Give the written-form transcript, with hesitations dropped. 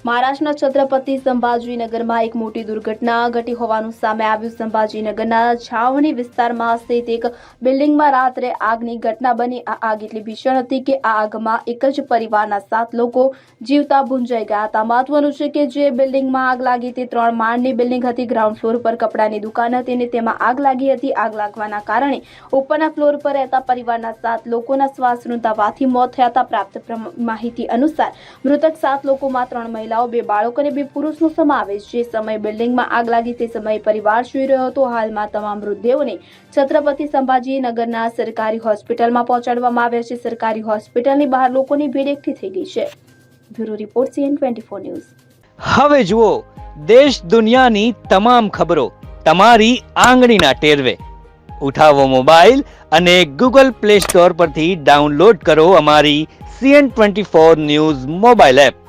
મહારાષ્ટ્રના છત્રપતિ સંભાજીનગરમાં એક મોટી દુર્ઘટના ઘટી હોવાનું સામે આવ્યું। સંભાજીનગરના છાવણી વિસ્તારમાં સ્થિત એક બિલ્ડિંગમાં રાત્રે આગની ઘટના બની। આ આગ એટલી ભીષણ હતી કે આ આગમાં એક જ પરિવારના 7 લોકો જીવતા ભૂંજાઈ ગયા હતા। મહત્વનું છે કે જે બિલ્ડિંગમાં આગ લાગી તે 3 માળની બિલ્ડિંગ હતી। ગ્રાઉન્ડ ફ્લોર પર કપડાની દુકાન હતી અને તેમાં આગ લાગી હતી। આગ લાગવાના કારણે ઉપરના ફ્લોર પર રહેતા પરિવારના 7 લોકોના શ્વાસ રૂંધાવાથી મોત થયા હતા। પ્રાપ્ત માહિતી અનુસાર મૃતક 7 લોકોમાં 3 મહિલાઓ, 2 બાળકો અને 2 પુરુષનો સમાવેશ। જે સમયે બિલ્ડિંગમાં આગ લાગી તે સમયે પરિવાર સૂઈ રહ્યો હતો। હાલમાં તમામ મૃતદેહોને છત્રપતિ સંભાજીનગરના સરકારી હોસ્પિટલમાં પહોંચાડવામાં આવ્યા છે। સરકારી હોસ્પિટલની બહાર લોકોની ભીડ એકઠી થઈ ગઈ છે। Bureau report CN24 news. હવે જુઓ દેશ દુનિયાની તમામ ખબરો તમારી આંગળીના ટેરવે। ઉઠાવો મોબાઈલ અને Google Play Store પરથી ડાઉનલોડ કરો અમારી CN24 ન્યૂઝ મોબાઈલ એપ।